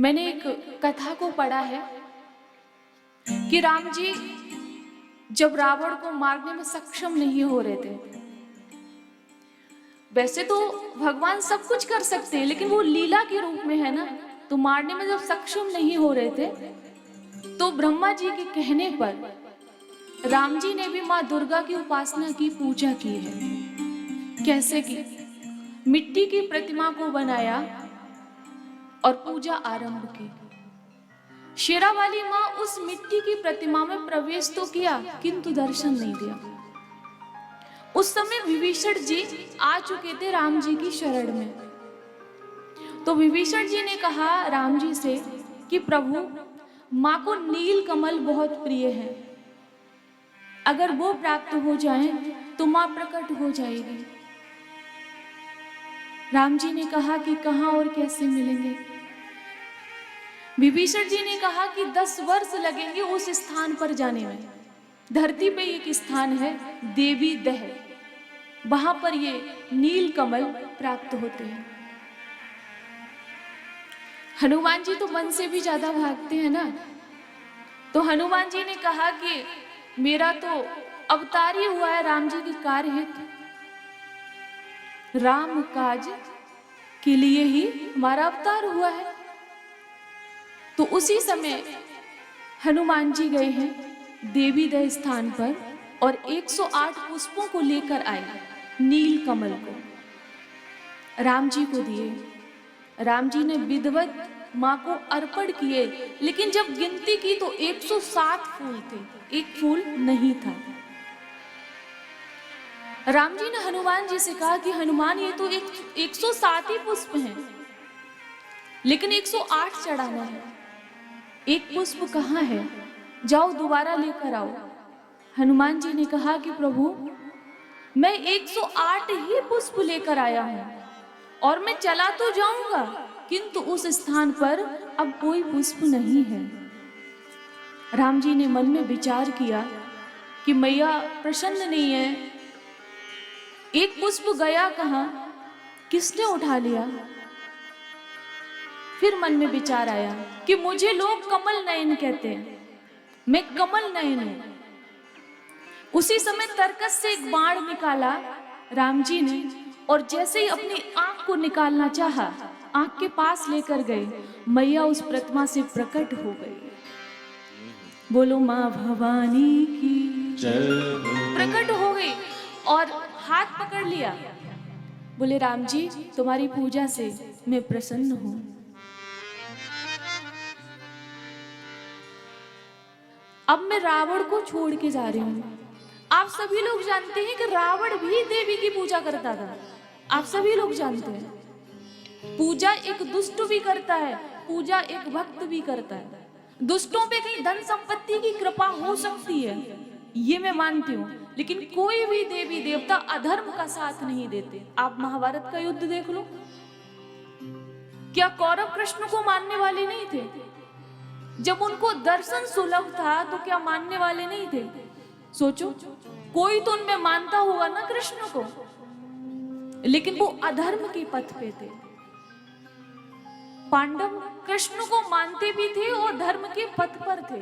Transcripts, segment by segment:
मैंने एक कथा को पढ़ा है कि राम जी जब रावण को मारने में सक्षम नहीं हो रहे थे, वैसे तो भगवान सब कुछ कर सकते हैं, लेकिन वो लीला के रूप में है ना, तो मारने में जब सक्षम नहीं हो रहे थे तो ब्रह्मा जी के कहने पर राम जी ने भी माँ दुर्गा की उपासना की, पूजा की है। कैसे की? मिट्टी की प्रतिमा को बनाया और पूजा आरंभ की। शेरा वाली माँ उस मिट्टी की प्रतिमा में प्रवेश तो किया किंतु दर्शन नहीं दिया। उस समय विभीषण जी आ चुके थे राम जी की शरण में। तो विभीषण जी ने कहा राम जी से कि प्रभु, माँ को नील कमल बहुत प्रिय है, अगर वो प्राप्त हो जाए तो माँ प्रकट हो जाएगी। राम जी ने कहा कि कहाँ और कैसे मिलेंगे? विभीषण जी ने कहा कि 10 वर्ष लगेंगे उस स्थान पर जाने में। धरती पे एक स्थान है देवी दह, वहां पर ये नील कमल प्राप्त होते हैं। हनुमान जी तो मन से भी ज्यादा भागते हैं ना, तो हनुमान जी ने कहा कि मेरा तो अवतार ही हुआ है राम जी के कार्य हेतु, राम काज के लिए ही हमारा अवतार हुआ है। तो उसी समय हनुमान जी गए हैं देवी दह स्थान पर और 108 पुष्पों को लेकर आए, नील कमल को राम जी को दिए। राम जी ने विधिवत माँ को अर्पण किए, लेकिन जब गिनती की तो 107 फूल थे, एक फूल नहीं था। राम जी ने हनुमान जी से कहा कि हनुमान, ये तो 107 ही पुष्प हैं, लेकिन 108 चढ़ाना है, एक पुष्प कहाँ है? जाओ दोबारा लेकर आओ। हनुमान जी ने कहा कि प्रभु, मैं 108 ही पुष्प लेकर आया हूं और मैं चला तो जाऊंगा, किंतु उस स्थान पर अब कोई पुष्प नहीं है। राम जी ने मन में विचार किया कि मैया प्रसन्न नहीं है, एक पुष्प गया कहाँ, किसने उठा लिया? फिर मन में विचार आया कि मुझे लोग कमल नयन कहते हैं, मैं कमल नयन हूं। उसी समय तरकस से एक बाण निकाला राम जी ने, और जैसे ही अपनी आंख को निकालना चाहा, आंख के पास लेकर गए, मैया उस प्रतिमा से प्रकट हो गई। बोलो माँ भवानी की प्रकट हो गई और हाथ पकड़ लिया। बोले राम जी, तुम्हारी पूजा से मैं प्रसन्न हूं। अब मैं रावण को छोड़ के जा रही हूं। आप सभी लोग जानते हैं कि रावण भी देवी की पूजा करता था। आप सभी लोग जानते हैं, पूजा एक दुष्ट भी करता है, पूजा एक भक्त भी करता है। दुष्टों पे कहीं धन संपत्ति की कृपा हो सकती है, ये मैं मानती हूँ, लेकिन कोई भी देवी देवता अधर्म का साथ नहीं देते। आप महाभारत का युद्ध देख लो, क्या कौरव कृष्ण को मानने वाले नहीं थे? जब उनको दर्शन सुलभ था तो क्या मानने वाले नहीं थे? सोचो, कोई तो उनमें मानता होगा ना कृष्ण को, लेकिन वो अधर्म के पथ पे थे। पांडव कृष्ण को मानते भी थे और धर्म के पथ पर थे।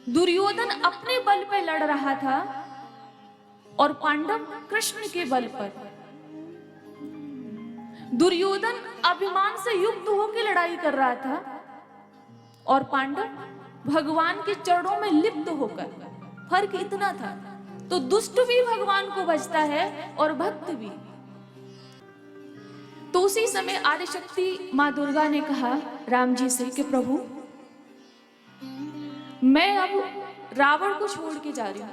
दुर्योधन अपने बल पे लड़ रहा था और पांडव कृष्ण के बल पर। दुर्योधन अभिमान से युक्त होकर लड़ाई कर रहा था और पांडव भगवान के चरणों में लिप्त होकर। फर्क इतना था। तो दुष्ट भी भगवान को भजता है और भक्त भी। तो उसी समय आदिशक्ति माँ दुर्गा ने कहा राम जी से कि प्रभु, मैं अब रावण को छोड़ के जा रही हूं,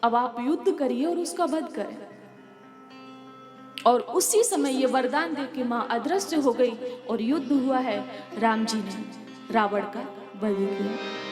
अब आप युद्ध करिए और उसका वध करें। और उसी समय ये वरदान दे के माँ अदृश्य हो गई और युद्ध हुआ है। राम जी ने रावण का वध किया।